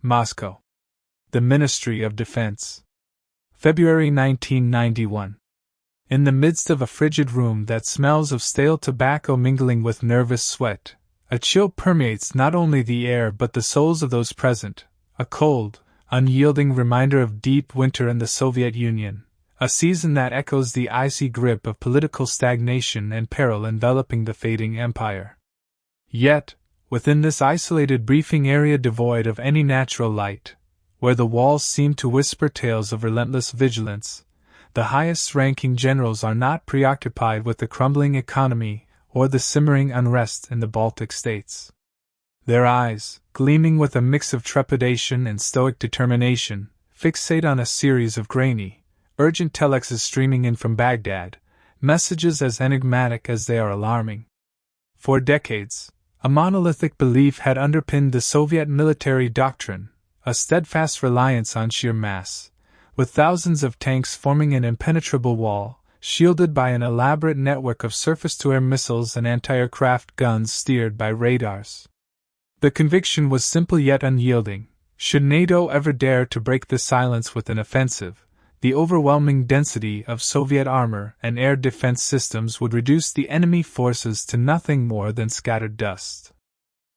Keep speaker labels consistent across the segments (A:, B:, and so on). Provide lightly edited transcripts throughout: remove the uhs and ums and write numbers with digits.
A: Moscow. The Ministry of Defense. February 1991. In the midst of a frigid room that smells of stale tobacco mingling with nervous sweat, a chill permeates not only the air but the souls of those present, a cold, unyielding reminder of deep winter in the Soviet Union, a season that echoes the icy grip of political stagnation and peril enveloping the fading empire. Yet, within this isolated briefing area devoid of any natural light, where the walls seem to whisper tales of relentless vigilance, the highest-ranking generals are not preoccupied with the crumbling economy or the simmering unrest in the Baltic states. Their eyes, gleaming with a mix of trepidation and stoic determination, fixate on a series of grainy, urgent telexes streaming in from Baghdad, messages as enigmatic as they are alarming. For decades, a monolithic belief had underpinned the Soviet military doctrine, a steadfast reliance on sheer mass, with thousands of tanks forming an impenetrable wall, shielded by an elaborate network of surface-to-air missiles and anti-aircraft guns steered by radars. The conviction was simple yet unyielding: should NATO ever dare to break the silence with an offensive, the overwhelming density of Soviet armor and air defense systems would reduce the enemy forces to nothing more than scattered dust.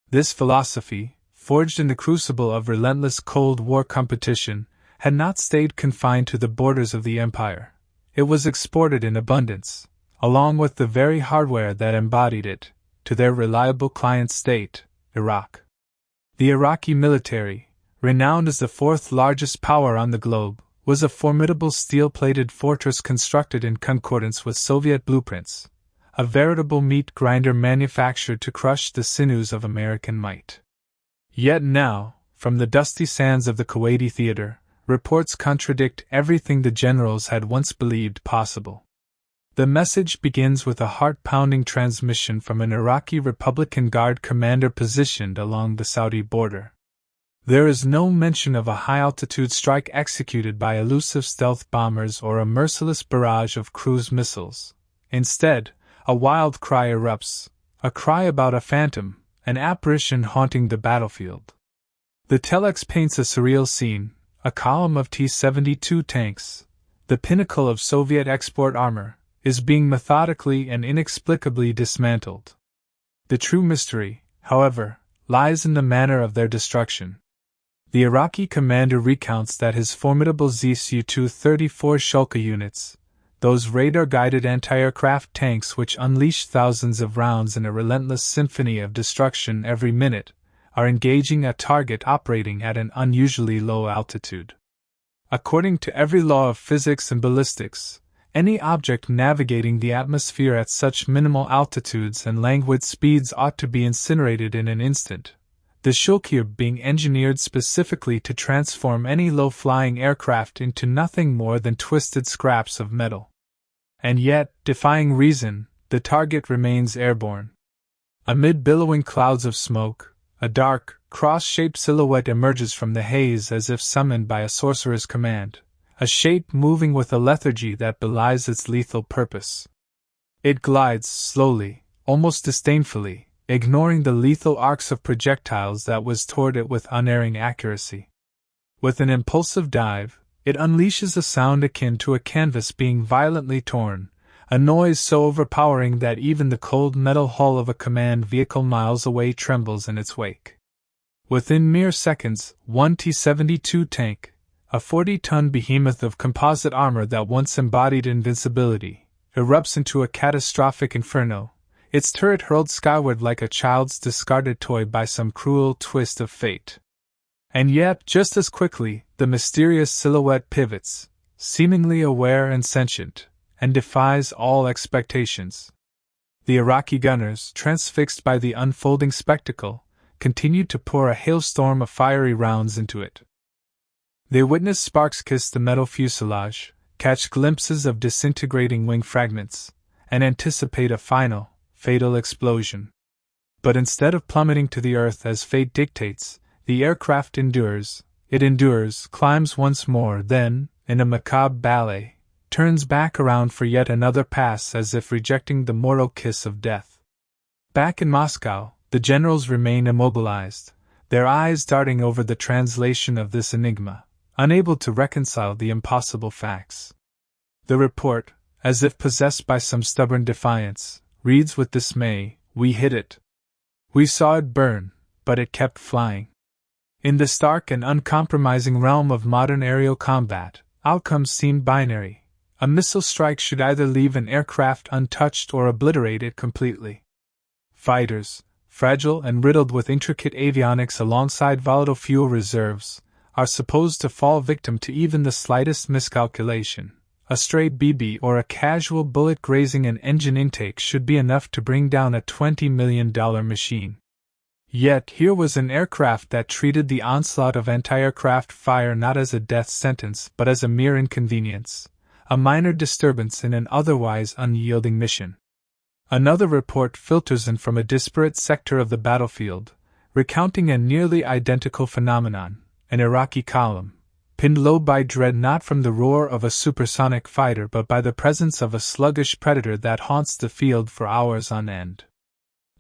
A: This philosophy, forged in the crucible of relentless Cold War competition, had not stayed confined to the borders of the empire. It was exported in abundance, along with the very hardware that embodied it, to their reliable client state, Iraq. The Iraqi military, renowned as the fourth largest power on the globe, was a formidable steel-plated fortress constructed in concordance with Soviet blueprints, a veritable meat grinder manufactured to crush the sinews of American might. Yet now, from the dusty sands of the Kuwaiti theater, reports contradict everything the generals had once believed possible. The message begins with a heart-pounding transmission from an Iraqi Republican Guard commander positioned along the Saudi border. There is no mention of a high-altitude strike executed by elusive stealth bombers or a merciless barrage of cruise missiles. Instead, a wild cry erupts, a cry about a phantom, an apparition haunting the battlefield. The telex paints a surreal scene: a column of T-72 tanks, the pinnacle of Soviet export armor, is being methodically and inexplicably dismantled. The true mystery, however, lies in the manner of their destruction. The Iraqi commander recounts that his formidable Su-34 Shulka units, those radar-guided anti-aircraft tanks which unleash thousands of rounds in a relentless symphony of destruction every minute, are engaging a target operating at an unusually low altitude. According to every law of physics and ballistics, any object navigating the atmosphere at such minimal altitudes and languid speeds ought to be incinerated in an instant, the Shulka being engineered specifically to transform any low-flying aircraft into nothing more than twisted scraps of metal. And yet, defying reason, the target remains airborne. Amid billowing clouds of smoke, a dark, cross-shaped silhouette emerges from the haze as if summoned by a sorcerer's command, a shape moving with a lethargy that belies its lethal purpose. It glides slowly, almost disdainfully, ignoring the lethal arcs of projectiles that whizzed toward it with unerring accuracy. With an impulsive dive, it unleashes a sound akin to a canvas being violently torn, a noise so overpowering that even the cold metal hull of a command vehicle miles away trembles in its wake. Within mere seconds, one T-72 tank, a 40-ton behemoth of composite armor that once embodied invincibility, erupts into a catastrophic inferno, its turret hurled skyward like a child's discarded toy by some cruel twist of fate. And yet, just as quickly, the mysterious silhouette pivots, seemingly aware and sentient, and defies all expectations. The Iraqi gunners, transfixed by the unfolding spectacle, continued to pour a hailstorm of fiery rounds into it. They witness sparks kiss the metal fuselage, catch glimpses of disintegrating wing fragments, and anticipate a final, fatal explosion. But instead of plummeting to the earth as fate dictates, the aircraft endures, climbs once more, then, in a macabre ballet, turns back around for yet another pass as if rejecting the mortal kiss of death. Back in Moscow, the generals remain immobilized, their eyes darting over the translation of this enigma, unable to reconcile the impossible facts. The report, as if possessed by some stubborn defiance, reads with dismay, "We hit it. We saw it burn, but it kept flying." In the stark and uncompromising realm of modern aerial combat, outcomes seem binary. A missile strike should either leave an aircraft untouched or obliterate it completely. Fighters, fragile and riddled with intricate avionics alongside volatile fuel reserves, are supposed to fall victim to even the slightest miscalculation. A stray BB or a casual bullet grazing an engine intake should be enough to bring down a $20 million machine. Yet here was an aircraft that treated the onslaught of anti-aircraft fire not as a death sentence but as a mere inconvenience, a minor disturbance in an otherwise unyielding mission. Another report filters in from a disparate sector of the battlefield, recounting a nearly identical phenomenon, an Iraqi column, pinned low by dread not from the roar of a supersonic fighter but by the presence of a sluggish predator that haunts the field for hours on end.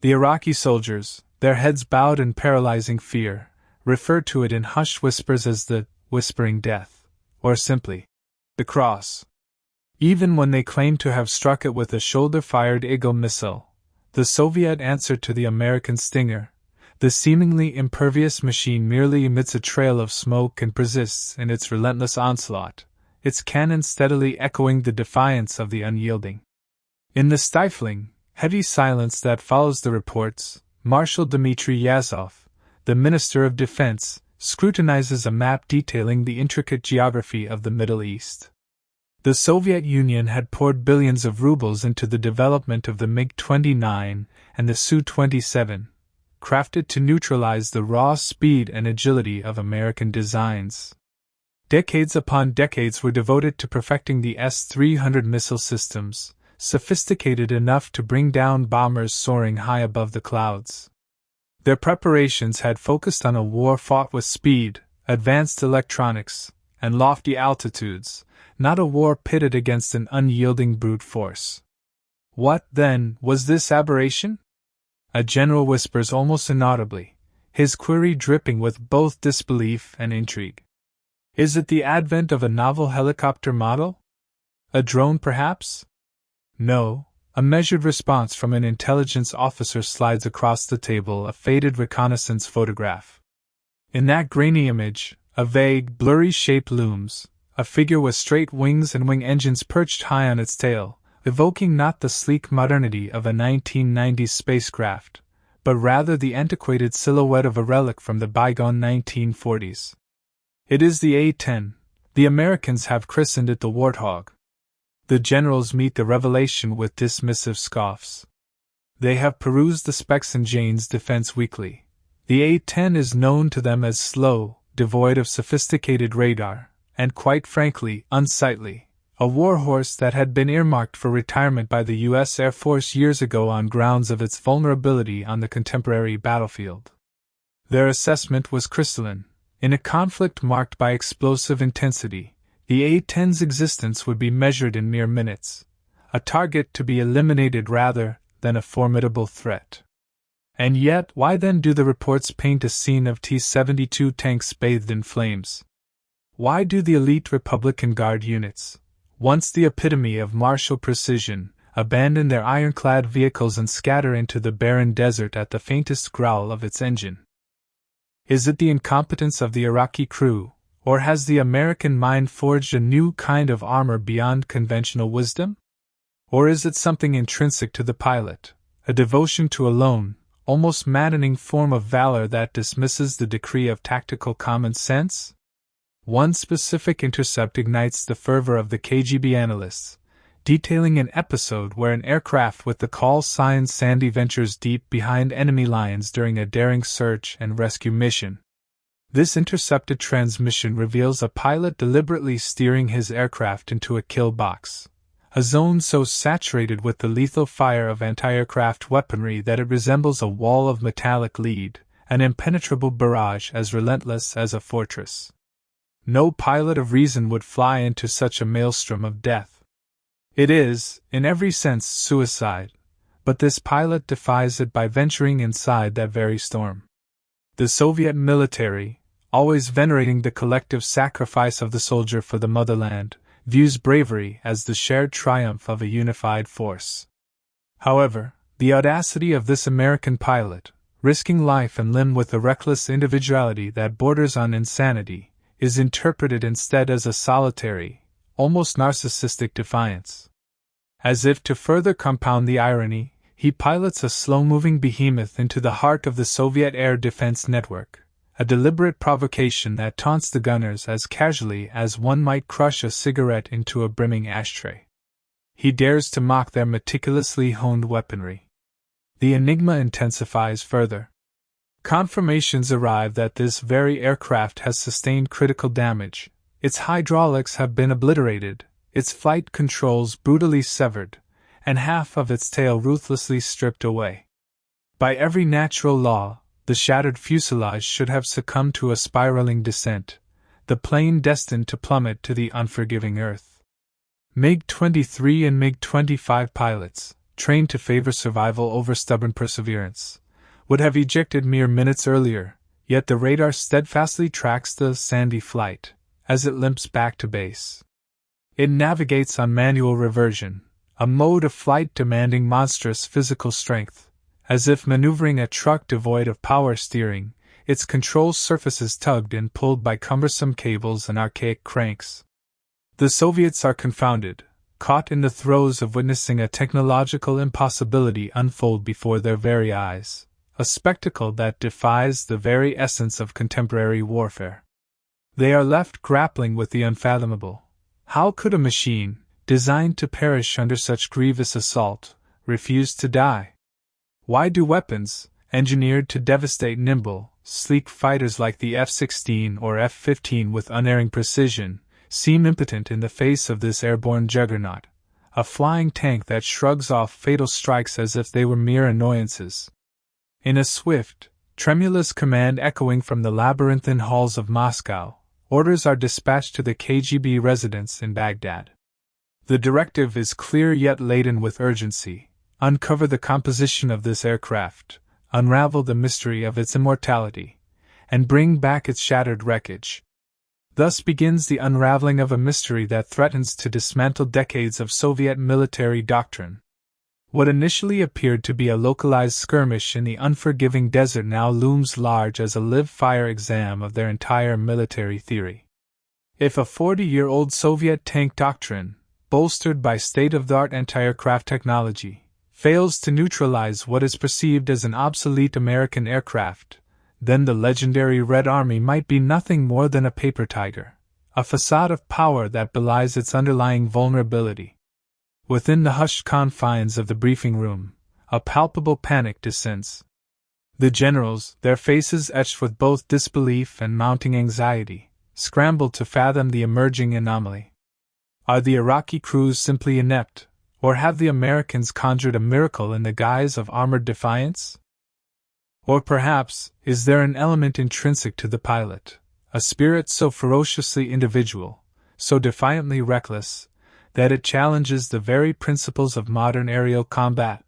A: The Iraqi soldiers, their heads bowed in paralyzing fear, refer to it in hushed whispers as the Whispering Death, or simply, the Cross. Even when they claim to have struck it with a shoulder-fired Eagle missile, the Soviet answer to the American Stinger, the seemingly impervious machine merely emits a trail of smoke and persists in its relentless onslaught, its cannon steadily echoing the defiance of the unyielding. In the stifling, heavy silence that follows the reports, Marshal Dmitry Yazov, the Minister of Defense, scrutinizes a map detailing the intricate geography of the Middle East. The Soviet Union had poured billions of rubles into the development of the MiG-29 and the Su-27, crafted to neutralize the raw speed and agility of American designs. Decades upon decades were devoted to perfecting the S-300 missile systems, sophisticated enough to bring down bombers soaring high above the clouds. Their preparations had focused on a war fought with speed, advanced electronics, and lofty altitudes, not a war pitted against an unyielding brute force. What, then, was this aberration? A general whispers almost inaudibly, his query dripping with both disbelief and intrigue. Is it the advent of a novel helicopter model? A drone, perhaps? No, a measured response from an intelligence officer slides across the table, a faded reconnaissance photograph. In that grainy image, a vague, blurry shape looms, a figure with straight wings and wing engines perched high on its tail, evoking not the sleek modernity of a 1990s spacecraft, but rather the antiquated silhouette of a relic from the bygone 1940s. It is the A-10. The Americans have christened it the Warthog. The generals meet the revelation with dismissive scoffs. They have perused the specs in Jane's Defense Weekly. The A-10 is known to them as slow, devoid of sophisticated radar, and quite frankly, unsightly, a warhorse that had been earmarked for retirement by the U.S. Air Force years ago on grounds of its vulnerability on the contemporary battlefield. Their assessment was crystalline. In a conflict marked by explosive intensity, the A-10's existence would be measured in mere minutes, a target to be eliminated rather than a formidable threat. And yet, why then do the reports paint a scene of T-72 tanks bathed in flames? Why do the elite Republican Guard units, once the epitome of martial precision, abandon their ironclad vehicles and scatter into the barren desert at the faintest growl of its engine? Is it the incompetence of the Iraqi crew, or has the American mind forged a new kind of armor beyond conventional wisdom? Or is it something intrinsic to the pilot, a devotion to a lone, almost maddening form of valor that dismisses the decree of tactical common sense? One specific intercept ignites the fervor of the KGB analysts, detailing an episode where an aircraft with the call sign Sandy ventures deep behind enemy lines during a daring search and rescue mission. This intercepted transmission reveals a pilot deliberately steering his aircraft into a kill box, a zone so saturated with the lethal fire of anti-aircraft weaponry that it resembles a wall of metallic lead, an impenetrable barrage as relentless as a fortress. No pilot of reason would fly into such a maelstrom of death. It is, in every sense, suicide, but this pilot defies it by venturing inside that very storm. The Soviet military, always venerating the collective sacrifice of the soldier for the motherland, views bravery as the shared triumph of a unified force. However, the audacity of this American pilot, risking life and limb with a reckless individuality that borders on insanity, is interpreted instead as a solitary, almost narcissistic defiance. As if to further compound the irony, he pilots a slow-moving behemoth into the heart of the Soviet air defense network, a deliberate provocation that taunts the gunners as casually as one might crush a cigarette into a brimming ashtray. He dares to mock their meticulously honed weaponry. The enigma intensifies further. Confirmations arrive that this very aircraft has sustained critical damage. Its hydraulics have been obliterated, its flight controls brutally severed, and half of its tail ruthlessly stripped away. By every natural law, the shattered fuselage should have succumbed to a spiraling descent, the plane destined to plummet to the unforgiving earth. MiG-23 and MiG-25 pilots, trained to favor survival over stubborn perseverance, would have ejected mere minutes earlier, yet the radar steadfastly tracks the sandy flight as it limps back to base. It navigates on manual reversion, a mode of flight demanding monstrous physical strength. As if maneuvering a truck devoid of power steering, its control surfaces tugged and pulled by cumbersome cables and archaic cranks. The Soviets are confounded, caught in the throes of witnessing a technological impossibility unfold before their very eyes, a spectacle that defies the very essence of contemporary warfare. They are left grappling with the unfathomable. How could a machine, designed to perish under such grievous assault, refuse to die? Why do weapons, engineered to devastate nimble, sleek fighters like the F-16 or F-15 with unerring precision, seem impotent in the face of this airborne juggernaut, a flying tank that shrugs off fatal strikes as if they were mere annoyances? In a swift, tremulous command echoing from the labyrinthine halls of Moscow, orders are dispatched to the KGB residence in Baghdad. The directive is clear yet laden with urgency: uncover the composition of this aircraft, unravel the mystery of its immortality, and bring back its shattered wreckage. Thus begins the unraveling of a mystery that threatens to dismantle decades of Soviet military doctrine. What initially appeared to be a localized skirmish in the unforgiving desert now looms large as a live-fire exam of their entire military theory. If a 40-year-old Soviet tank doctrine, bolstered by state-of-the-art anti-aircraft technology, fails to neutralize what is perceived as an obsolete American aircraft, then the legendary Red Army might be nothing more than a paper tiger, a facade of power that belies its underlying vulnerability. Within the hushed confines of the briefing room, a palpable panic descends. The generals, their faces etched with both disbelief and mounting anxiety, scramble to fathom the emerging anomaly. Are the Iraqi crews simply inept, or have the Americans conjured a miracle in the guise of armored defiance? Or perhaps, is there an element intrinsic to the pilot, a spirit so ferociously individual, so defiantly reckless, that it challenges the very principles of modern aerial combat?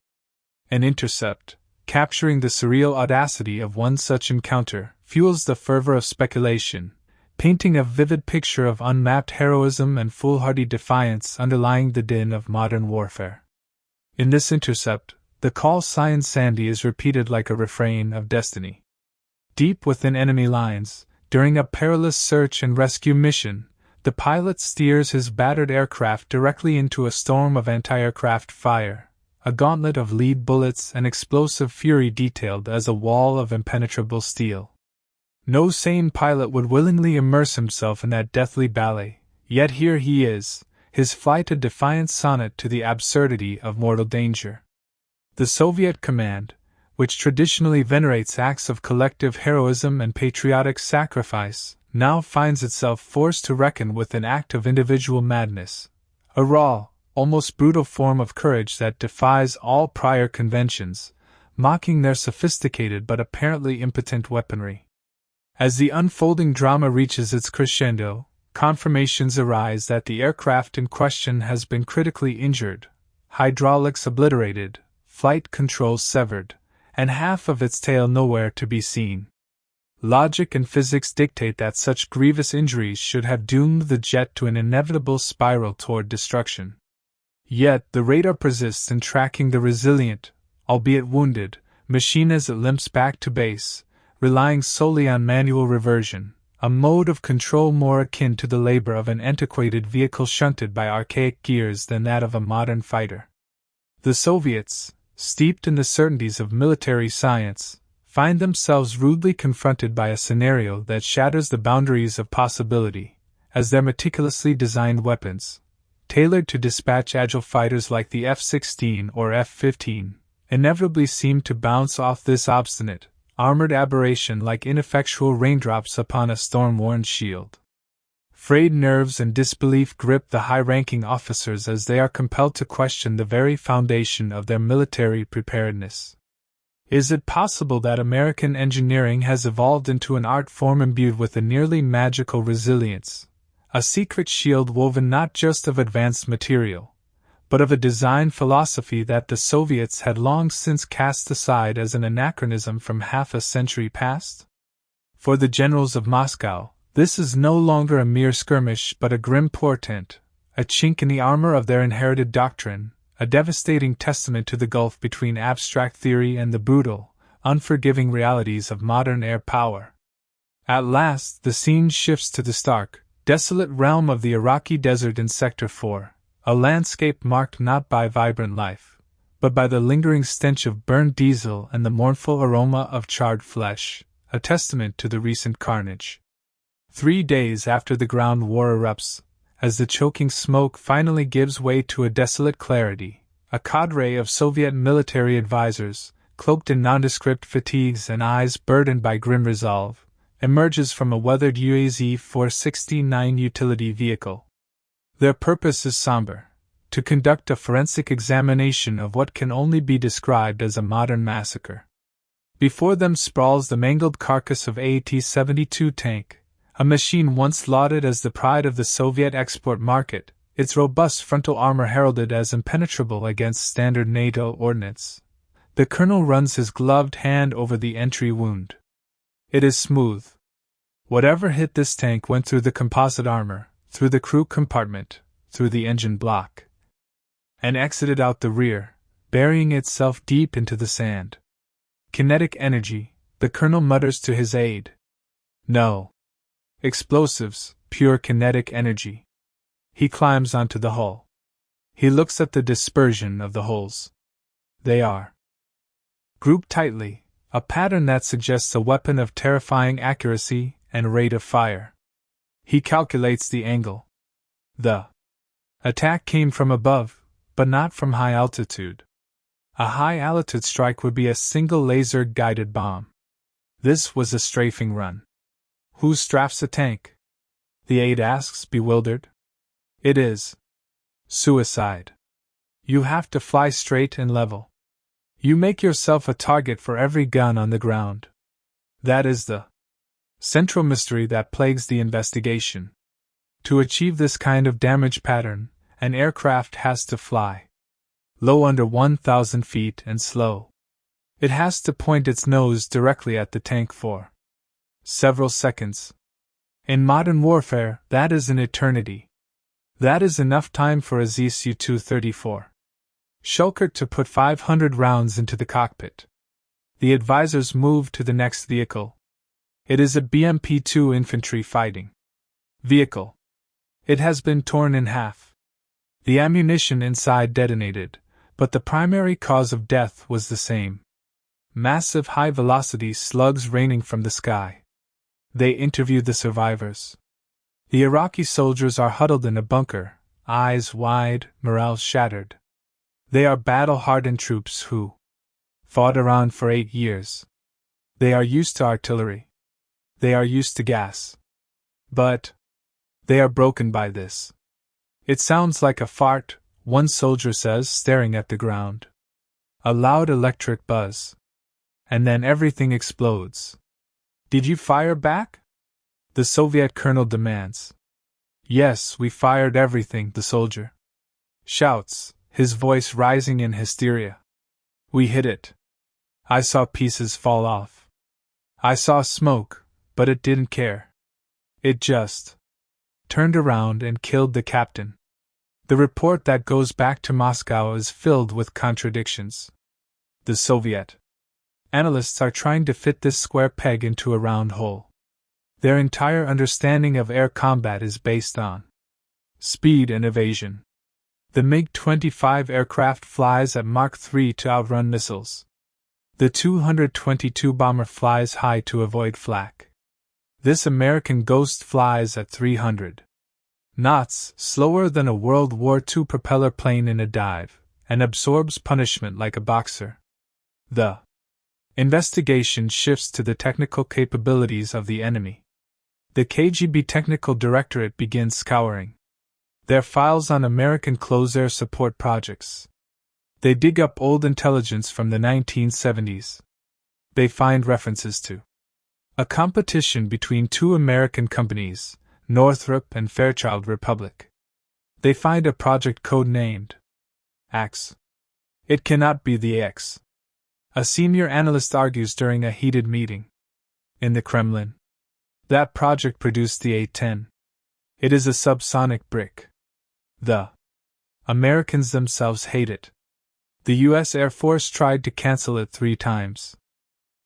A: An intercept, capturing the surreal audacity of one such encounter, fuels the fervor of speculation, painting a vivid picture of unmapped heroism and foolhardy defiance underlying the din of modern warfare. In this intercept, the call sign Sandy is repeated like a refrain of destiny. Deep within enemy lines, during a perilous search and rescue mission, the pilot steers his battered aircraft directly into a storm of anti-aircraft fire, a gauntlet of lead bullets and explosive fury detailed as a wall of impenetrable steel. No sane pilot would willingly immerse himself in that deathly ballet, yet here he is, his flight a defiant sonnet to the absurdity of mortal danger. The Soviet command, which traditionally venerates acts of collective heroism and patriotic sacrifice, now finds itself forced to reckon with an act of individual madness, a raw, almost brutal form of courage that defies all prior conventions, mocking their sophisticated but apparently impotent weaponry. As the unfolding drama reaches its crescendo, confirmations arise that the aircraft in question has been critically injured, hydraulics obliterated, flight controls severed, and half of its tail nowhere to be seen. Logic and physics dictate that such grievous injuries should have doomed the jet to an inevitable spiral toward destruction. Yet the radar persists in tracking the resilient, albeit wounded, machine as it limps back to base, relying solely on manual reversion, a mode of control more akin to the labor of an antiquated vehicle shunted by archaic gears than that of a modern fighter. The Soviets, steeped in the certainties of military science, find themselves rudely confronted by a scenario that shatters the boundaries of possibility, as their meticulously designed weapons, tailored to dispatch agile fighters like the F-16 or F-15, inevitably seem to bounce off this obstinate, armored aberration like ineffectual raindrops upon a storm-worn shield. Frayed nerves and disbelief grip the high-ranking officers as they are compelled to question the very foundation of their military preparedness. Is it possible that American engineering has evolved into an art form imbued with a nearly magical resilience, a secret shield woven not just of advanced material, but of a design philosophy that the Soviets had long since cast aside as an anachronism from half a century past? For the generals of Moscow, this is no longer a mere skirmish but a grim portent, a chink in the armor of their inherited doctrine, a devastating testament to the gulf between abstract theory and the brutal, unforgiving realities of modern air power. At last, the scene shifts to the stark, desolate realm of the Iraqi desert in Sector 4, a landscape marked not by vibrant life, but by the lingering stench of burned diesel and the mournful aroma of charred flesh, a testament to the recent carnage. 3 days after the ground war erupts, as the choking smoke finally gives way to a desolate clarity, a cadre of Soviet military advisors, cloaked in nondescript fatigues and eyes burdened by grim resolve, emerges from a weathered UAZ-469 utility vehicle. Their purpose is somber: to conduct a forensic examination of what can only be described as a modern massacre. Before them sprawls the mangled carcass of AT-72 tank, a machine once lauded as the pride of the Soviet export market, its robust frontal armor heralded as impenetrable against standard NATO ordnance. The colonel runs his gloved hand over the entry wound. It is smooth. Whatever hit this tank went through the composite armor, through the crew compartment, through the engine block, and exited out the rear, burying itself deep into the sand. Kinetic energy, the colonel mutters to his aide. No. Explosives, pure kinetic energy. He climbs onto the hull. He looks at the dispersion of the holes. They are grouped tightly, a pattern that suggests a weapon of terrifying accuracy and rate of fire. He calculates the angle. The attack came from above, but not from high altitude. A high-altitude strike would be a single laser-guided bomb. This was a strafing run. Who strafes a tank? The aide asks, bewildered. It is suicide. You have to fly straight and level. You make yourself a target for every gun on the ground. That is the central mystery that plagues the investigation. To achieve this kind of damage pattern, an aircraft has to fly low under 1,000 feet and slow. It has to point its nose directly at the tank for several seconds. In modern warfare, that is an eternity. That is enough time for a ZSU-234 Shulker to put 500 rounds into the cockpit. The advisors move to the next vehicle. It is a BMP-2 infantry fighting vehicle. It has been torn in half. The ammunition inside detonated, but the primary cause of death was the same. Massive high-velocity slugs raining from the sky. They interview the survivors. The Iraqi soldiers are huddled in a bunker, eyes wide, morale shattered. They are battle-hardened troops who fought around for 8 years. They are used to artillery. They are used to gas. But they are broken by this. It sounds like a fart, one soldier says, staring at the ground. A loud electric buzz. And then everything explodes. Did you fire back? The Soviet colonel demands. Yes, we fired everything, the soldier shouts, his voice rising in hysteria. We hit it. I saw pieces fall off. I saw smoke, But it didn't care. It just turned around and killed the captain. The report that goes back to Moscow is filled with contradictions. The Soviet analysts are trying to fit this square peg into a round hole. Their entire understanding of air combat is based on speed and evasion. The MiG-25 aircraft flies at Mach 3 to outrun missiles. The 222 bomber flies high to avoid flak. This American Ghost flies at 300 knots, slower than a World War II propeller plane in a dive, and absorbs punishment like a boxer. The investigation shifts to the technical capabilities of the enemy. The KGB Technical Directorate begins scouring their files on American close air support projects. They dig up old intelligence from the 1970s. They find references to a competition between two American companies, Northrop and Fairchild Republic. They find a project code named Axe. It cannot be the X. A senior analyst argues during a heated meeting in the Kremlin. That project produced the A-10. It is a subsonic brick. The Americans themselves hate it. The U.S. Air Force tried to cancel it 3 times.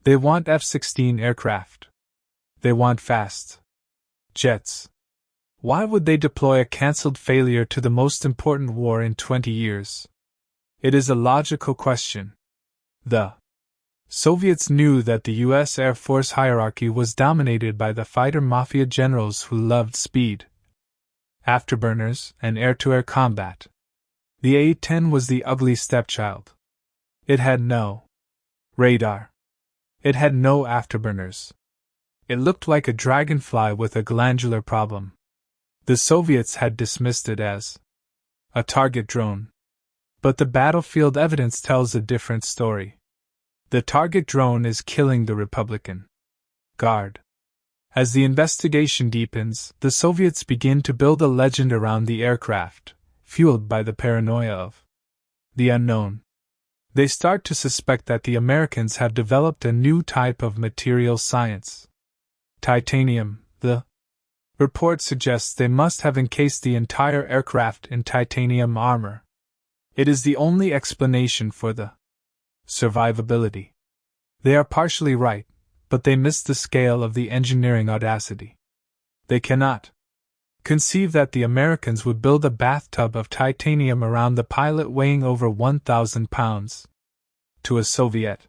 A: They want F-16 aircraft. They want fast jets. Why would they deploy a cancelled failure to the most important war in 20 years? It is a logical question. The Soviets knew that the U.S. Air Force hierarchy was dominated by the fighter mafia generals who loved speed, afterburners, and air-to-air combat. The A-10 was the ugly stepchild. It had no radar. It had no afterburners. It looked like a dragonfly with a glandular problem. The Soviets had dismissed it as a target drone. But the battlefield evidence tells a different story. The target drone is killing the Republican Guard. As the investigation deepens, the Soviets begin to build a legend around the aircraft, fueled by the paranoia of the unknown. They start to suspect that the Americans have developed a new type of material science. Titanium. The report suggests they must have encased the entire aircraft in titanium armor. It is the only explanation for the survivability. They are partially right, but they miss the scale of the engineering audacity. They cannot conceive that the Americans would build a bathtub of titanium around the pilot weighing over 1,000 pounds. To a Soviet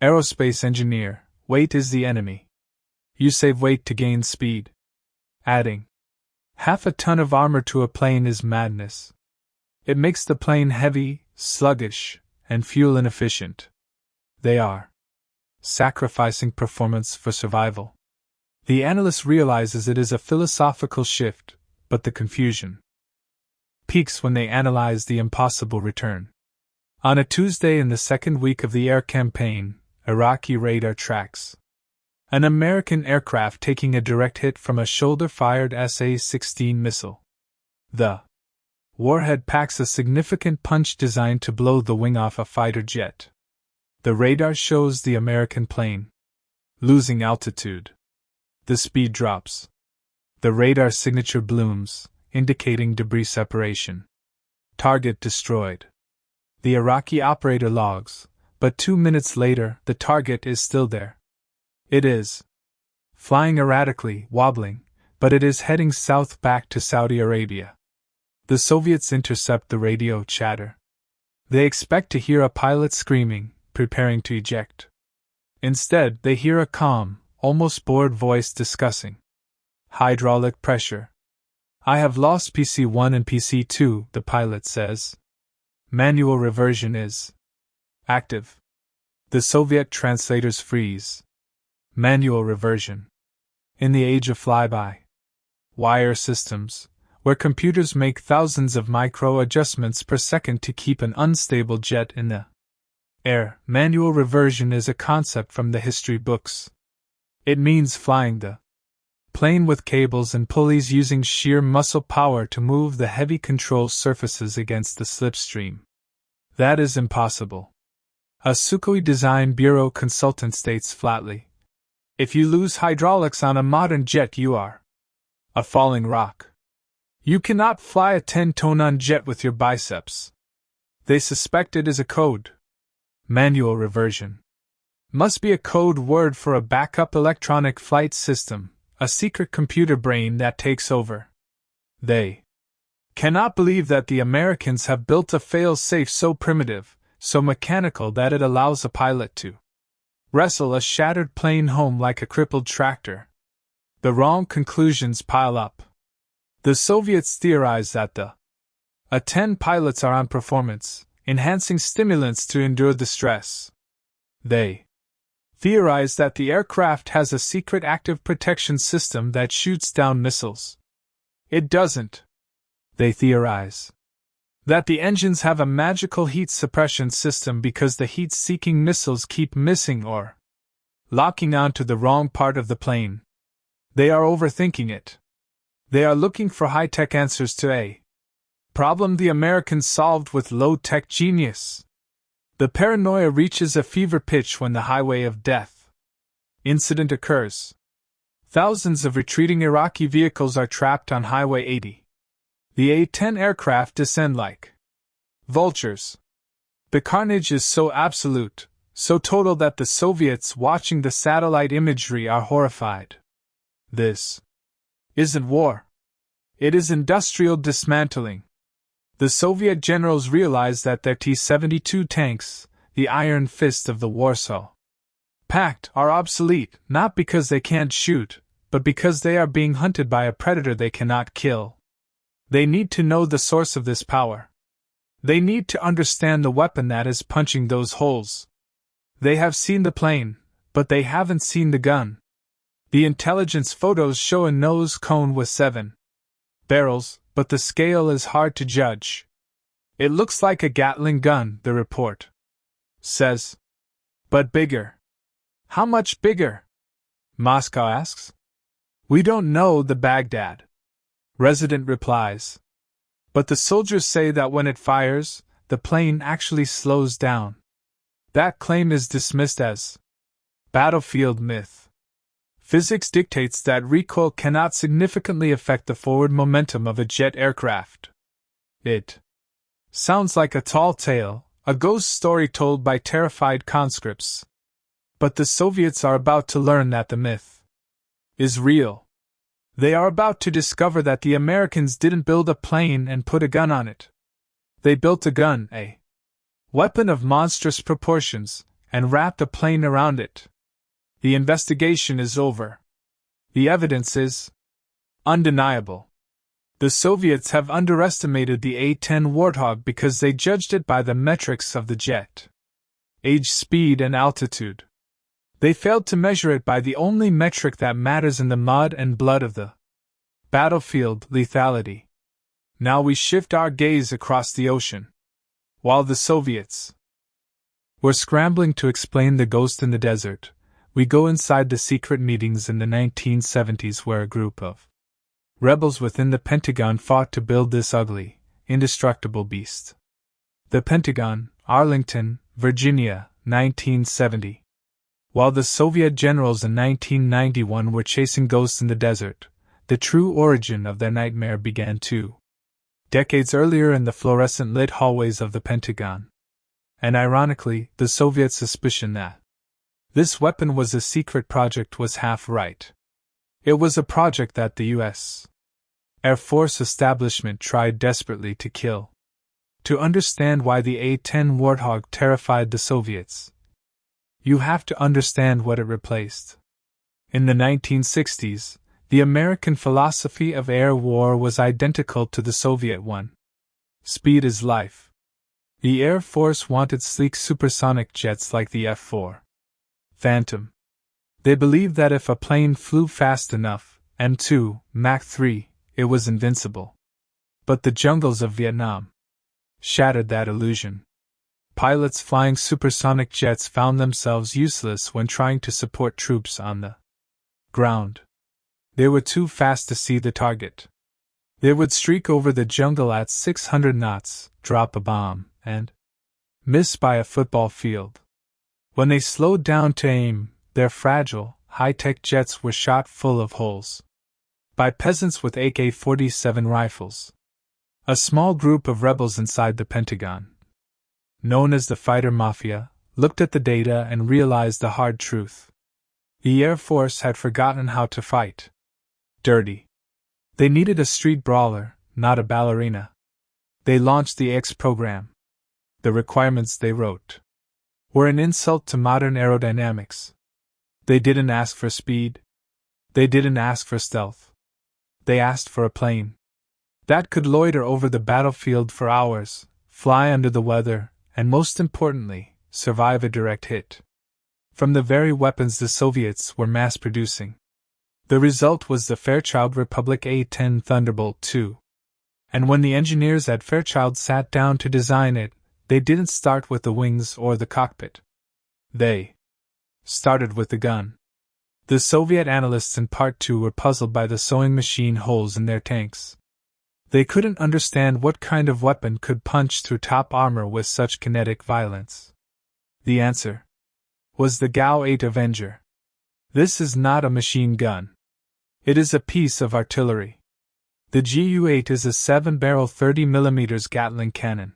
A: aerospace engineer, weight is the enemy. You save weight to gain speed. Adding half a ton of armor to a plane is madness. It makes the plane heavy, sluggish, and fuel inefficient. They are sacrificing performance for survival. The analyst realizes it is a philosophical shift, but the confusion peaks when they analyze the impossible return. On a Tuesday in the second week of the air campaign, Iraqi radar tracks an American aircraft taking a direct hit from a shoulder-fired SA-16 missile. The warhead packs a significant punch designed to blow the wing off a fighter jet. The radar shows the American plane losing altitude. The speed drops. The radar signature blooms, indicating debris separation. Target destroyed. The Iraqi operator logs, but 2 minutes later, the target is still there. It is flying erratically, wobbling, but it is heading south back to Saudi Arabia. The Soviets intercept the radio chatter. They expect to hear a pilot screaming, preparing to eject. Instead, they hear a calm, almost bored voice discussing hydraulic pressure. I have lost PC-1 and PC-2, the pilot says. Manual reversion is active. The Soviet translators freeze. Manual reversion. In the age of fly-by-wire systems, where computers make thousands of micro-adjustments per second to keep an unstable jet in the air, manual reversion is a concept from the history books. It means flying the plane with cables and pulleys using sheer muscle power to move the heavy control surfaces against the slipstream. That is impossible. A Sukhoi Design Bureau consultant states flatly, If you lose hydraulics on a modern jet, you are a falling rock. You cannot fly a 10-ton jet with your biceps. They suspect it is a code. Manual reversion. Must be a code word for a backup electronic flight system, a secret computer brain that takes over. They cannot believe that the Americans have built a fail-safe so primitive, so mechanical that it allows a pilot to wrestle a shattered plane home like a crippled tractor. The wrong conclusions pile up. The Soviets theorize that the A-10 pilots are on performance-enhancing stimulants to endure the stress. They theorize that the aircraft has a secret active protection system that shoots down missiles. It doesn't. They theorize that the engines have a magical heat suppression system because the heat-seeking missiles keep missing or locking onto the wrong part of the plane. They are overthinking it. They are looking for high-tech answers to a problem the Americans solved with low-tech genius. The paranoia reaches a fever pitch when the highway of death incident occurs. Thousands of retreating Iraqi vehicles are trapped on Highway 80. The A-10 aircraft descend like vultures. The carnage is so absolute, so total that the Soviets watching the satellite imagery are horrified. This isn't war. It is industrial dismantling. The Soviet generals realize that their T-72 tanks, the iron fist of the Warsaw Pact, are obsolete, not because they can't shoot, but because they are being hunted by a predator they cannot kill. They need to know the source of this power. They need to understand the weapon that is punching those holes. They have seen the plane, but they haven't seen the gun. The intelligence photos show a nose cone with 7 barrels, but the scale is hard to judge. It looks like a Gatling gun, the report says. But bigger. How much bigger? Moscow asks. We don't know, the Baghdad resident replies. But the soldiers say that when it fires, the plane actually slows down. That claim is dismissed as battlefield myth. Physics dictates that recoil cannot significantly affect the forward momentum of a jet aircraft. It sounds like a tall tale, a ghost story told by terrified conscripts. But the Soviets are about to learn that the myth is real. They are about to discover that the Americans didn't build a plane and put a gun on it. They built a gun, a weapon of monstrous proportions, and wrapped a plane around it. The investigation is over. The evidence is undeniable. The Soviets have underestimated the A-10 Warthog because they judged it by the metrics of the jet: age, speed, and altitude. They failed to measure it by the only metric that matters in the mud and blood of the battlefield: lethality. Now we shift our gaze across the ocean. While the Soviets were scrambling to explain the ghost in the desert, we go inside the secret meetings in the 1970s where a group of rebels within the Pentagon fought to build this ugly, indestructible beast. The Pentagon, Arlington, Virginia, 1970. While the Soviet generals in 1991 were chasing ghosts in the desert, the true origin of their nightmare began 2 decades earlier in the fluorescent-lit hallways of the Pentagon. And ironically, the Soviet suspicion that this weapon was a secret project was half right. It was a project that the U.S. Air Force establishment tried desperately to kill. To understand why the A-10 Warthog terrified the Soviets, you have to understand what it replaced. In the 1960s, the American philosophy of air war was identical to the Soviet one. Speed is life. The Air Force wanted sleek supersonic jets like the F-4 Phantom. They believed that if a plane flew fast enough, M2, Mach 3, it was invincible. But the jungles of Vietnam shattered that illusion. Pilots flying supersonic jets found themselves useless when trying to support troops on the ground. They were too fast to see the target. They would streak over the jungle at 600 knots, drop a bomb, and miss by a football field. When they slowed down to aim, their fragile, high-tech jets were shot full of holes by peasants with AK-47 rifles. A small group of rebels inside the Pentagon, known as the Fighter Mafia, looked at the data and realized the hard truth. The Air Force had forgotten how to fight dirty. They needed a street brawler, not a ballerina. They launched the X program. The requirements they wrote were an insult to modern aerodynamics. They didn't ask for speed. They didn't ask for stealth. They asked for a plane that could loiter over the battlefield for hours, fly under the weather, and most importantly, survive a direct hit from the very weapons the Soviets were mass-producing. The result was the Fairchild Republic A-10 Thunderbolt II. And when the engineers at Fairchild sat down to design it, they didn't start with the wings or the cockpit. They started with the gun. The Soviet analysts in Part 2 were puzzled by the sewing machine holes in their tanks. They couldn't understand what kind of weapon could punch through top armor with such kinetic violence. The answer was the GAU-8 Avenger. This is not a machine gun. It is a piece of artillery. The GAU-8 is a 7-barrel 30mm Gatling cannon.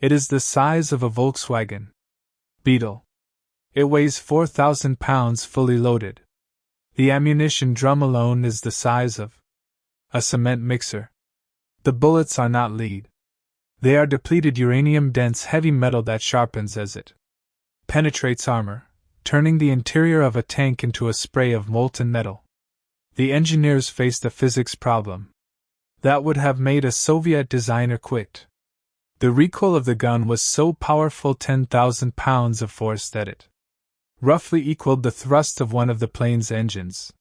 A: It is the size of a Volkswagen Beetle. It weighs 4,000 pounds fully loaded. The ammunition drum alone is the size of a cement mixer. The bullets are not lead. They are depleted uranium-dense heavy metal that sharpens as it penetrates armor, turning the interior of a tank into a spray of molten metal. The engineers faced a physics problem that would have made a Soviet designer quit. The recoil of the gun was so powerful 10,000 pounds of force that it roughly equaled the thrust of one of the plane's engines.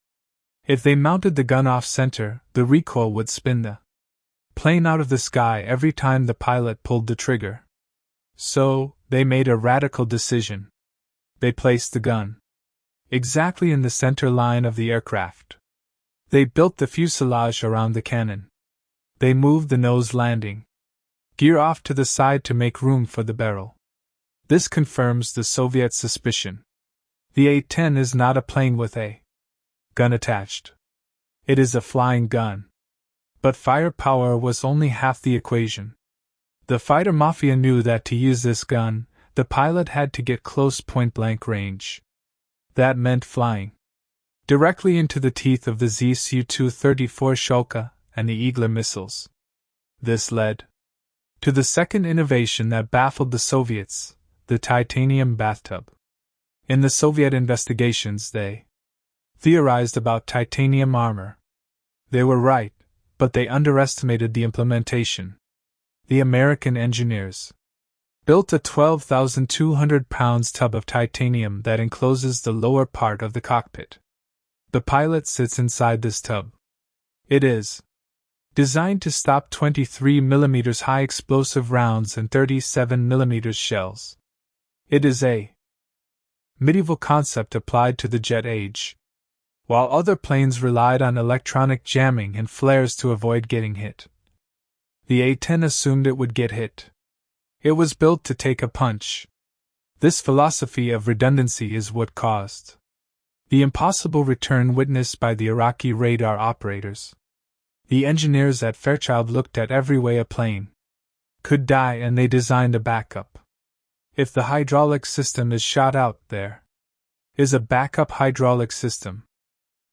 A: If they mounted the gun off-center, the recoil would spin the plane out of the sky every time the pilot pulled the trigger. So, they made a radical decision. They placed the gun exactly in the center line of the aircraft. They built the fuselage around the cannon. They moved the nose landing gear off to the side to make room for the barrel. This confirms the Soviet suspicion. The A-10 is not a plane with a gun attached. It is a flying gun. But firepower was only half the equation. The fighter mafia knew that to use this gun, the pilot had to get close point-blank range. That meant flying directly into the teeth of the Su-234 Shulka and the Igla missiles. This led to the second innovation that baffled the Soviets, the titanium bathtub. In the Soviet investigations, they theorized about titanium armor. They were right, but they underestimated the implementation. The American engineers built a 12,200 pounds tub of titanium that encloses the lower part of the cockpit. The pilot sits inside this tub. It is designed to stop 23mm high explosive rounds and 37mm shells. It is a medieval concept applied to the jet age. While other planes relied on electronic jamming and flares to avoid getting hit, the A-10 assumed it would get hit. It was built to take a punch. This philosophy of redundancy is what caused the impossible return witnessed by the Iraqi radar operators. The engineers at Fairchild looked at every way a plane could die and they designed a backup. If the hydraulic system is shot out, there is a backup hydraulic system.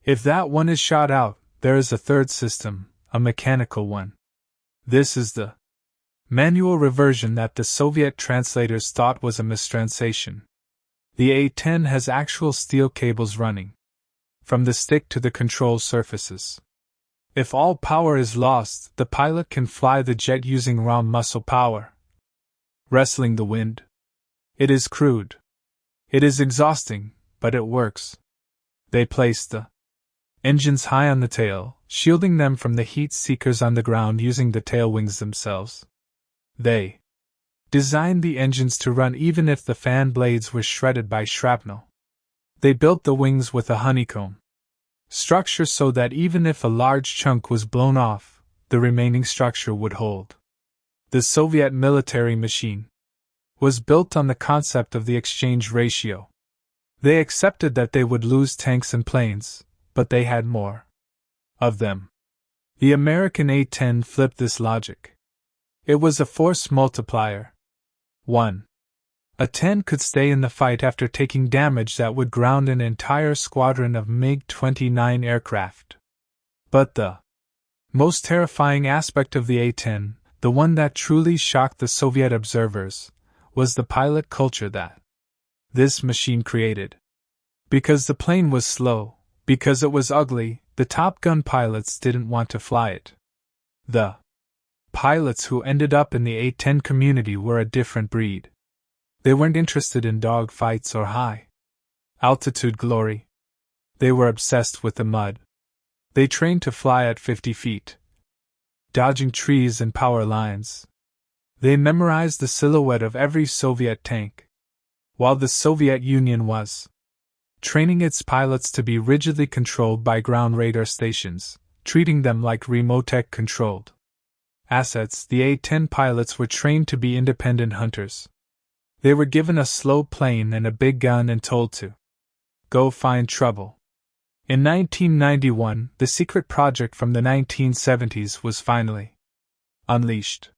A: If that one is shot out, there is a third system, a mechanical one. This is the manual reversion that the Soviet translators thought was a mistranslation. The A-10 has actual steel cables running from the stick to the control surfaces. If all power is lost, the pilot can fly the jet using raw muscle power, wrestling the wind. It is crude. It is exhausting, but it works. They place the engines high on the tail, shielding them from the heat seekers on the ground using the tail wings themselves. They designed the engines to run even if the fan blades were shredded by shrapnel. They built the wings with a honeycomb structure so that even if a large chunk was blown off, the remaining structure would hold. The Soviet military machine was built on the concept of the exchange ratio. They accepted that they would lose tanks and planes, but they had more of them. The American A-10 flipped this logic. It was a force multiplier. 1. A-10 could stay in the fight after taking damage that would ground an entire squadron of MiG-29 aircraft. But the most terrifying aspect of the A-10, the one that truly shocked the Soviet observers, was the pilot culture that this machine created. Because the plane was slow, because it was ugly, the Top Gun pilots didn't want to fly it. The pilots who ended up in the A-10 community were a different breed. They weren't interested in dogfights or high-altitude glory. They were obsessed with the mud. They trained to fly at 50 feet, dodging trees and power lines. They memorized the silhouette of every Soviet tank, while the Soviet Union was training its pilots to be rigidly controlled by ground radar stations, treating them like remote-controlled assets. The A-10 pilots were trained to be independent hunters. They were given a slow plane and a big gun and told to go find trouble. In 1991, the secret project from the 1970s was finally unleashed.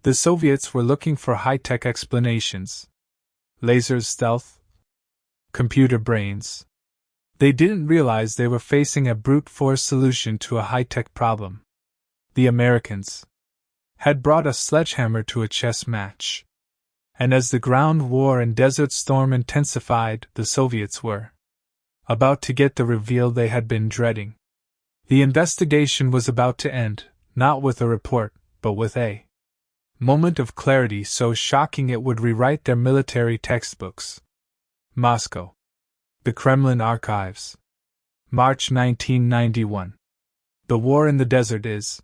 A: The Soviets were looking for high-tech explanations. Lasers, stealth, computer brains. They didn't realize they were facing a brute force solution to a high-tech problem. The Americans had brought a sledgehammer to a chess match. And as the ground war and Desert Storm intensified, the Soviets were about to get the reveal they had been dreading. The investigation was about to end, not with a report, but with a moment of clarity so shocking it would rewrite their military textbooks. Moscow. The Kremlin Archives. March 1991. The war in the desert is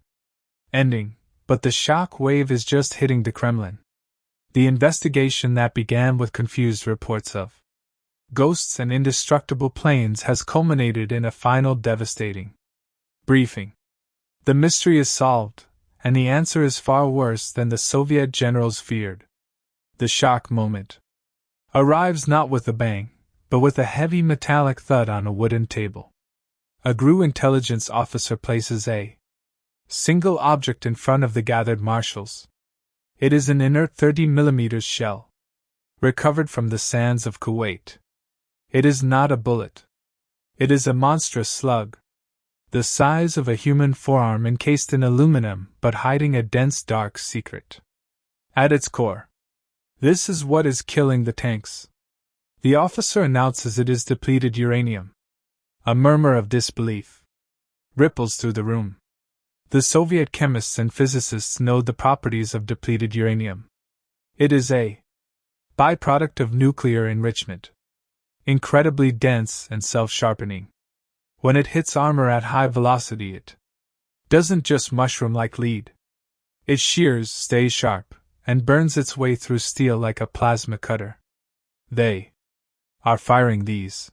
A: ending, but the shock wave is just hitting the Kremlin. The investigation that began with confused reports of ghosts and indestructible planes has culminated in a final devastating briefing. The mystery is solved, and the answer is far worse than the Soviet generals feared. The shock moment arrives not with a bang, but with a heavy metallic thud on a wooden table. A GRU intelligence officer places a single object in front of the gathered marshals. It is an inert 30mm shell, recovered from the sands of Kuwait. It is not a bullet. It is a monstrous slug, the size of a human forearm encased in aluminum but hiding a dense dark secret. At its core, this is what is killing the tanks. The officer announces it is depleted uranium. A murmur of disbelief ripples through the room. The Soviet chemists and physicists know the properties of depleted uranium. It is a byproduct of nuclear enrichment. Incredibly dense and self-sharpening. When it hits armor at high velocity, it doesn't just mushroom like lead. It shears, stays sharp, and burns its way through steel like a plasma cutter. They are firing these.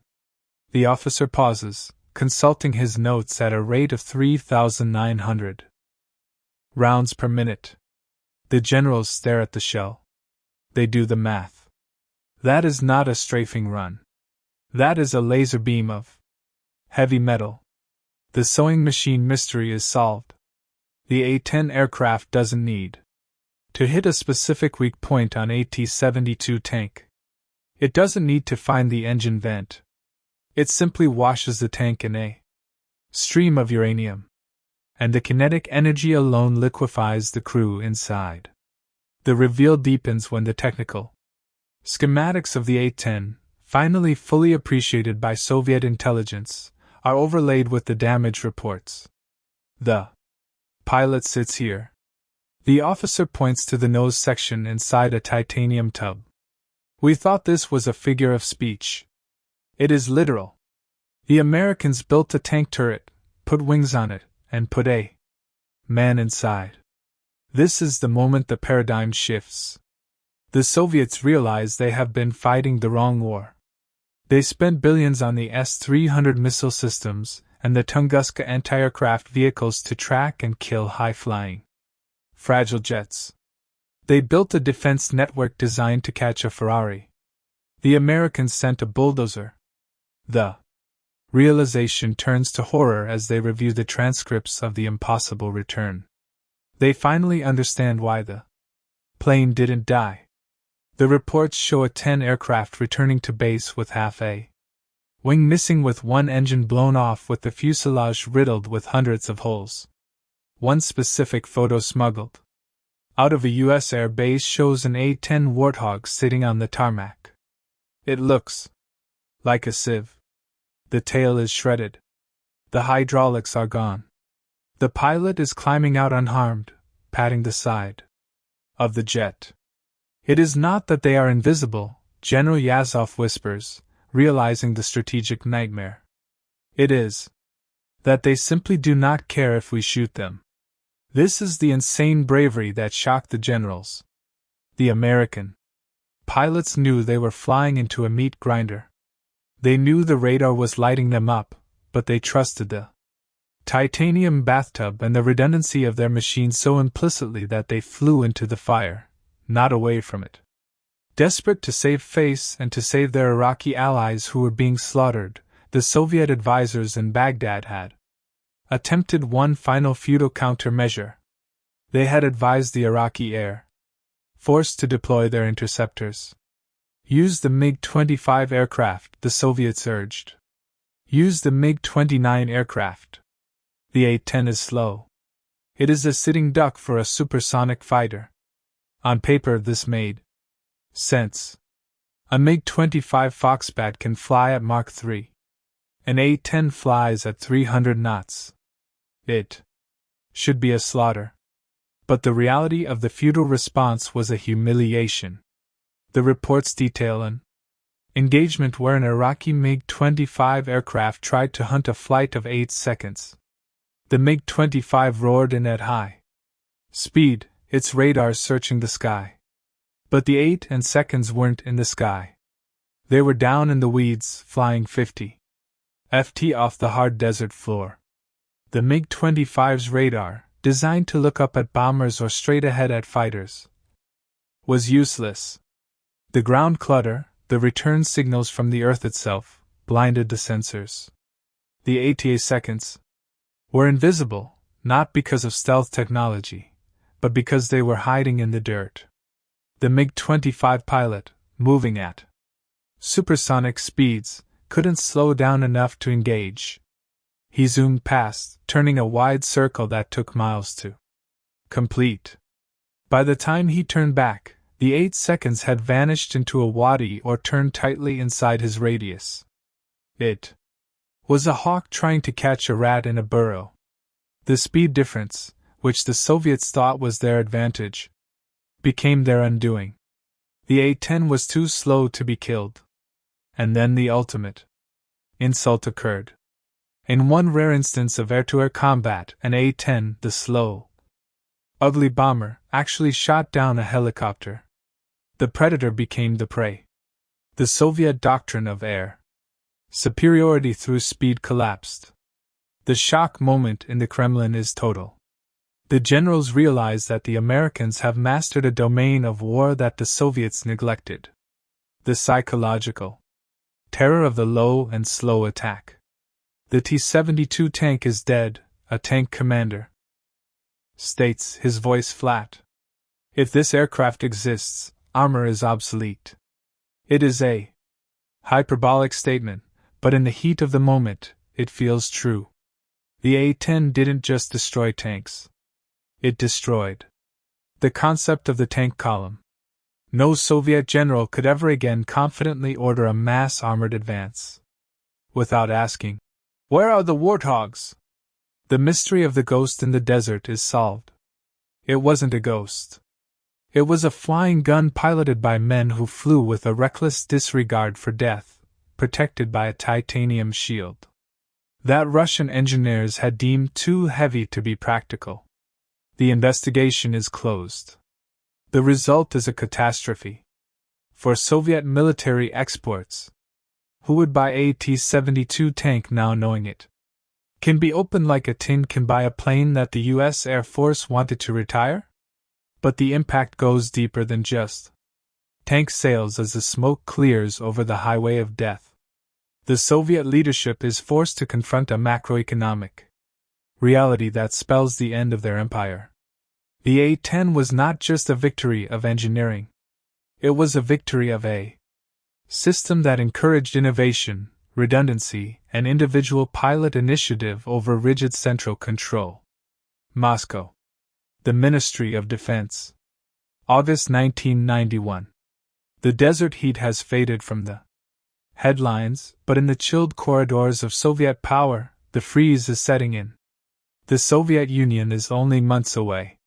A: The officer pauses, consulting his notes at a rate of 3,900 rounds per minute. The generals stare at the shell. They do the math. That is not a strafing run. That is a laser beam of heavy metal. The sewing machine mystery is solved. The A-10 aircraft doesn't need to hit a specific weak point on AT-72 tank. It doesn't need to find the engine vent. It simply washes the tank in a stream of uranium, and the kinetic energy alone liquefies the crew inside. The reveal deepens when the technical schematics of the A-10, finally fully appreciated by Soviet intelligence, are overlaid with the damage reports. The pilot sits here. The officer points to the nose section inside a titanium tub. We thought this was a figure of speech. It is literal. The Americans built a tank turret, put wings on it, and put a man inside. This is the moment the paradigm shifts. The Soviets realize they have been fighting the wrong war. They spent billions on the S-300 missile systems and the Tunguska anti-aircraft vehicles to track and kill high-flying, fragile jets. They built a defense network designed to catch a Ferrari. The Americans sent a bulldozer. The realization turns to horror as they review the transcripts of the impossible return. They finally understand why the plane didn't die. The reports show A-10 aircraft returning to base with half a wing missing, with one engine blown off, with the fuselage riddled with hundreds of holes. One specific photo smuggled out of a U.S. air base shows an A-10 Warthog sitting on the tarmac. It looks like a sieve. The tail is shredded. The hydraulics are gone. The pilot is climbing out unharmed, patting the side of the jet. It is not that they are invisible, General Yazov whispers, realizing the strategic nightmare. It is that they simply do not care if we shoot them. This is the insane bravery that shocked the generals. The American pilots knew they were flying into a meat grinder. They knew the radar was lighting them up, but they trusted the titanium bathtub and the redundancy of their machine so implicitly that they flew into the fire, not away from it. Desperate to save face and to save their Iraqi allies who were being slaughtered, the Soviet advisors in Baghdad had attempted one final futile countermeasure. They had advised the Iraqi air force to deploy their interceptors. Use the MiG-25 aircraft, the Soviets urged. Use the MiG-29 aircraft. The A-10 is slow. It is a sitting duck for a supersonic fighter. On paper, this made sense. A MiG-25 Foxbat can fly at Mach 3. An A-10 flies at 300 knots. It should be a slaughter. But the reality of the futile response was a humiliation. The reports detail an engagement where an Iraqi MiG-25 aircraft tried to hunt a flight of 8 seconds. The MiG-25 roared in at high speed, its radars searching the sky. But the 8 seconds weren't in the sky. They were down in the weeds, flying 50 ft off the hard desert floor. The MiG-25's radar, designed to look up at bombers or straight ahead at fighters, was useless. The ground clutter, the return signals from the Earth itself, blinded the sensors. The 80 seconds were invisible, not because of stealth technology, but because they were hiding in the dirt. The MiG-25 pilot, moving at supersonic speeds, couldn't slow down enough to engage. He zoomed past, turning a wide circle that took miles to complete. By the time he turned back, the 8 seconds had vanished into a wadi or turned tightly inside his radius. It was a hawk trying to catch a rat in a burrow. The speed difference, which the Soviets thought was their advantage, became their undoing. The A-10 was too slow to be killed. And then the ultimate insult occurred. In one rare instance of air-to-air combat, an A-10, the slow, ugly bomber, actually shot down a helicopter. The predator became the prey. The Soviet doctrine of air superiority through speed collapsed. The shock moment in the Kremlin is total. The generals realize that the Americans have mastered a domain of war that the Soviets neglected: the psychological terror of the low and slow attack. The T-72 tank is dead, a tank commander states, his voice flat. If this aircraft exists, armor is obsolete. It is a hyperbolic statement, but in the heat of the moment, it feels true. The A-10 didn't just destroy tanks. It destroyed the concept of the tank column. No Soviet general could ever again confidently order a mass-armored advance without asking, "Where are the warthogs?" The mystery of the ghost in the desert is solved. It wasn't a ghost. It was a flying gun piloted by men who flew with a reckless disregard for death, protected by a titanium shield that Russian engineers had deemed too heavy to be practical. The investigation is closed. The result is a catastrophe. For Soviet military exports, who would buy a T-72 tank now knowing it can be opened like a tin can buy a plane that the U.S. Air Force wanted to retire? But the impact goes deeper than just Tank sails as the smoke clears over the highway of death. The Soviet leadership is forced to confront a macroeconomic reality that spells the end of their empire. The A-10 was not just a victory of engineering. It was a victory of a system that encouraged innovation, redundancy, and individual pilot initiative over rigid central control. Moscow. The Ministry of Defense. August 1991. The desert heat has faded from the headlines, but in the chilled corridors of Soviet power, the freeze is setting in. The Soviet Union is only months away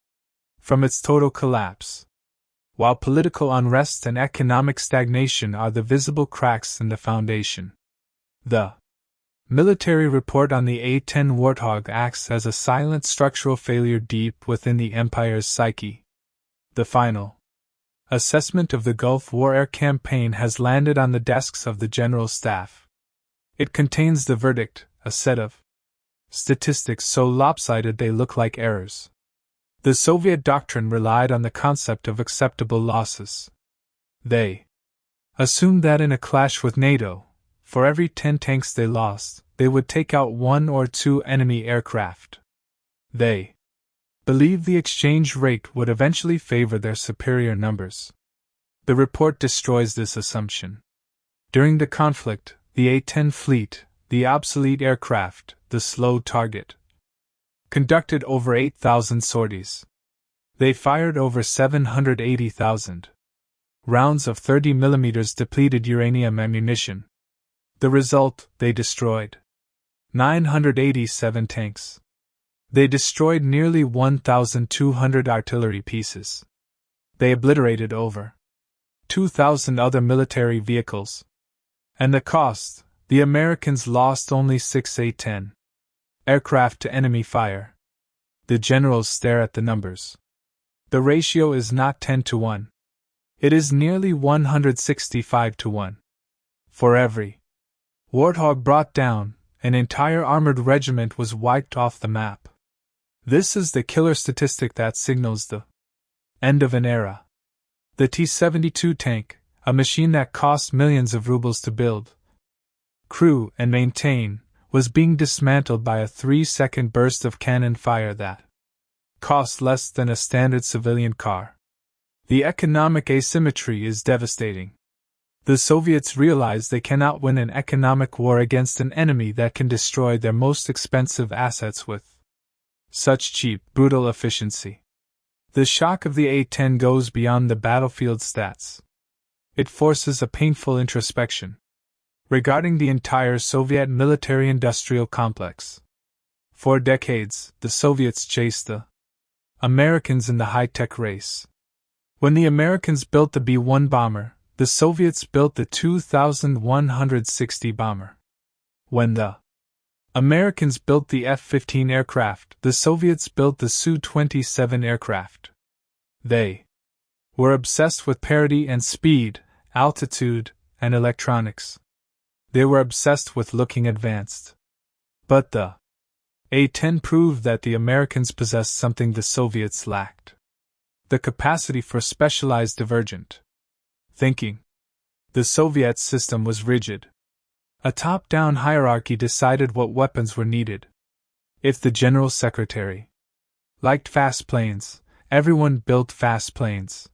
A: from its total collapse. While political unrest and economic stagnation are the visible cracks in the foundation, the military report on the A-10 Warthog acts as a silent structural failure deep within the empire's psyche. The final assessment of the Gulf War air campaign has landed on the desks of the General Staff. It contains the verdict, a set of statistics so lopsided they look like errors. The Soviet doctrine relied on the concept of acceptable losses. They assumed that in a clash with NATO, for every 10 tanks they lost, they would take out 1 or 2 enemy aircraft. They believed the exchange rate would eventually favor their superior numbers. The report destroys this assumption. During the conflict, the A-10 fleet, the obsolete aircraft, the slow target, conducted over 8,000 sorties. They fired over 780,000 rounds of 30mm depleted uranium ammunition. The result, they destroyed 987 tanks. They destroyed nearly 1,200 artillery pieces. They obliterated over 2,000 other military vehicles. And the cost, the Americans lost only 6 A-10 aircraft to enemy fire. The generals stare at the numbers. The ratio is not 10-1. It is nearly 165-1. For every Warthog brought down, an entire armored regiment was wiped off the map. This is the killer statistic that signals the end of an era. The T-72 tank, a machine that cost millions of rubles to build, crew, and maintain, was being dismantled by a 3-second burst of cannon fire that cost less than a standard civilian car. The economic asymmetry is devastating. The Soviets realize they cannot win an economic war against an enemy that can destroy their most expensive assets with such cheap, brutal efficiency. The shock of the A-10 goes beyond the battlefield stats. It forces a painful introspection regarding the entire Soviet military-industrial complex. For decades, the Soviets chased the Americans in the high-tech race. When the Americans built the B-1 bomber, the Soviets built the 2160 bomber. When the Americans built the F-15 aircraft, the Soviets built the Su-27 aircraft. They were obsessed with parity and speed, altitude, and electronics. They were obsessed with looking advanced. But the A-10 proved that the Americans possessed something the Soviets lacked: the capacity for specialized divergent thinking. The Soviet system was rigid. A top-down hierarchy decided what weapons were needed. If the general secretary liked fast planes, everyone built fast planes.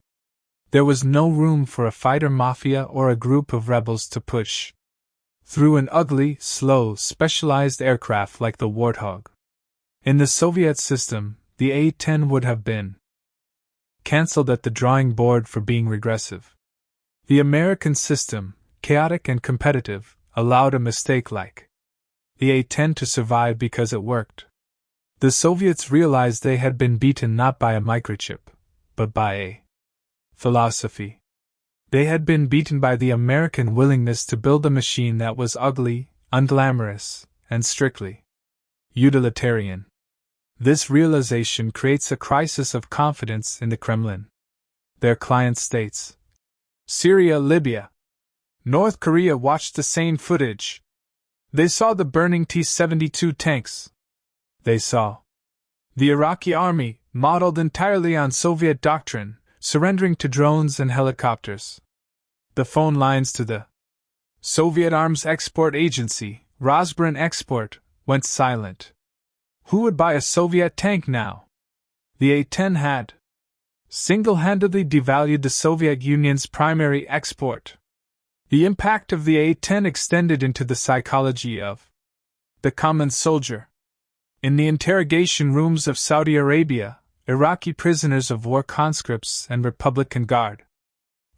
A: There was no room for a fighter mafia or a group of rebels to push through an ugly, slow, specialized aircraft like the Warthog. In the Soviet system, the A-10 would have been cancelled at the drawing board for being regressive. The American system, chaotic and competitive, allowed a mistake like the A-10 to survive because it worked. The Soviets realized they had been beaten not by a microchip, but by a philosophy. They had been beaten by the American willingness to build a machine that was ugly, unglamorous, and strictly utilitarian. This realization creates a crisis of confidence in the Kremlin. Their client states, Syria, Libya, North Korea watched the same footage. They saw the burning T-72 tanks. They saw the Iraqi army, modeled entirely on Soviet doctrine, surrendering to drones and helicopters. The phone lines to the Soviet Arms Export Agency, Rosbrin Export, went silent. Who would buy a Soviet tank now? The A-10 had single-handedly devalued the Soviet Union's primary export. The impact of the A-10 extended into the psychology of the common soldier. In the interrogation rooms of Saudi Arabia, Iraqi prisoners of war, conscripts, and Republican Guard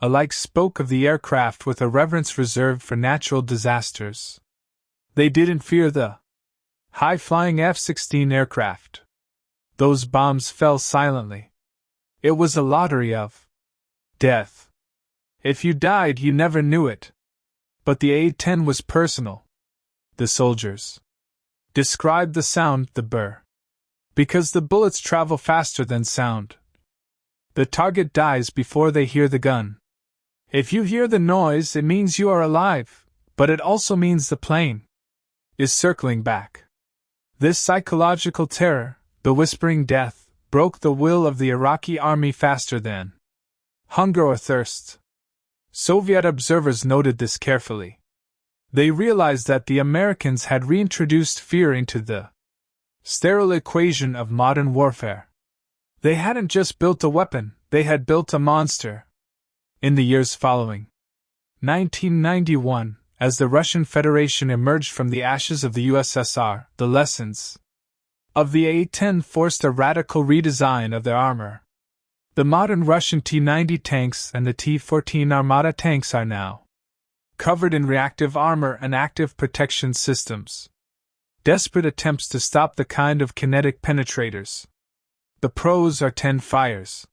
A: alike spoke of the aircraft with a reverence reserved for natural disasters. They didn't fear the high-flying F-16 aircraft. Those bombs fell silently. It was a lottery of death. If you died, you never knew it. But the A-10 was personal. The soldiers described the sound, the burr. Because the bullets travel faster than sound. The target dies before they hear the gun. If you hear the noise, it means you are alive, but it also means the plane is circling back. This psychological terror, the whispering death, broke the will of the Iraqi army faster than hunger or thirst. Soviet observers noted this carefully. They realized that the Americans had reintroduced fear into the sterile equation of modern warfare. They hadn't just built a weapon, they had built a monster. In the years following 1991, as the Russian Federation emerged from the ashes of the USSR, the lessons of the A-10 forced a radical redesign of their armor. The modern Russian T-90 tanks and the T-14 Armata tanks are now covered in reactive armor and active protection systems. Desperate attempts to stop the kind of kinetic penetrators. The pros are 10 fires.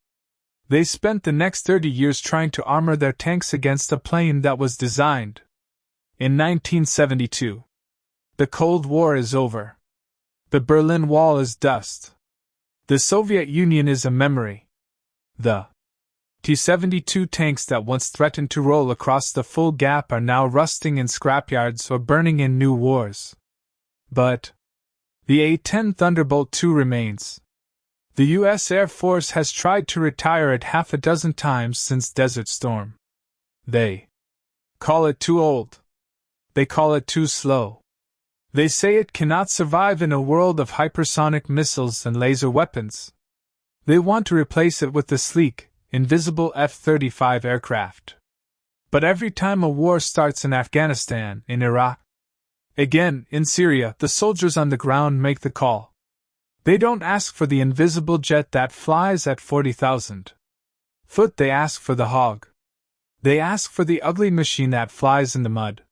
A: They spent the next 30 years trying to armor their tanks against a plane that was designed in 1972. The Cold War is over. The Berlin Wall is dust. The Soviet Union is a memory. The T-72 tanks that once threatened to roll across the full gap are now rusting in scrapyards or burning in new wars. But the A-10 Thunderbolt II remains. The U.S. Air Force has tried to retire it half a dozen times since Desert Storm. They call it too old. They call it too slow. They say it cannot survive in a world of hypersonic missiles and laser weapons. They want to replace it with the sleek, invisible F-35 aircraft. But every time a war starts in Afghanistan, in Iraq, again in Syria, the soldiers on the ground make the call. They don't ask for the invisible jet that flies at 40,000 foot, they ask for the hog. They ask for the ugly machine that flies in the mud.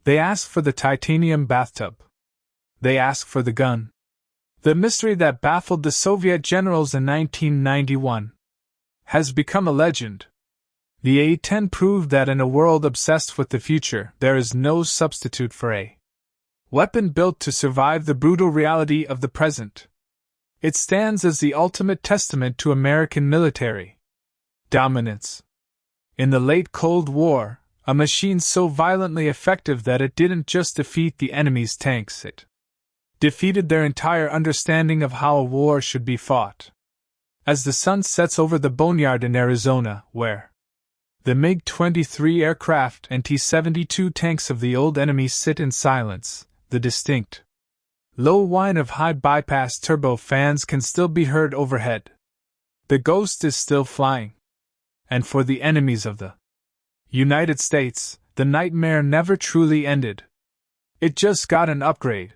A: They ask for the titanium bathtub. They ask for the gun. The mystery that baffled the Soviet generals in 1991 has become a legend. The A-10 proved that in a world obsessed with the future, there is no substitute for a weapon built to survive the brutal reality of the present. It stands as the ultimate testament to American military dominance. In the late Cold War, a machine so violently effective that it didn't just defeat the enemy's tanks, it defeated their entire understanding of how a war should be fought. As the sun sets over the boneyard in Arizona, where the MiG-23 aircraft and T-72 tanks of the old enemy sit in silence, the distinct low whine of high-bypass turbofans can still be heard overhead. The ghost is still flying. And for the enemies of the United States, the nightmare never truly ended. It just got an upgrade.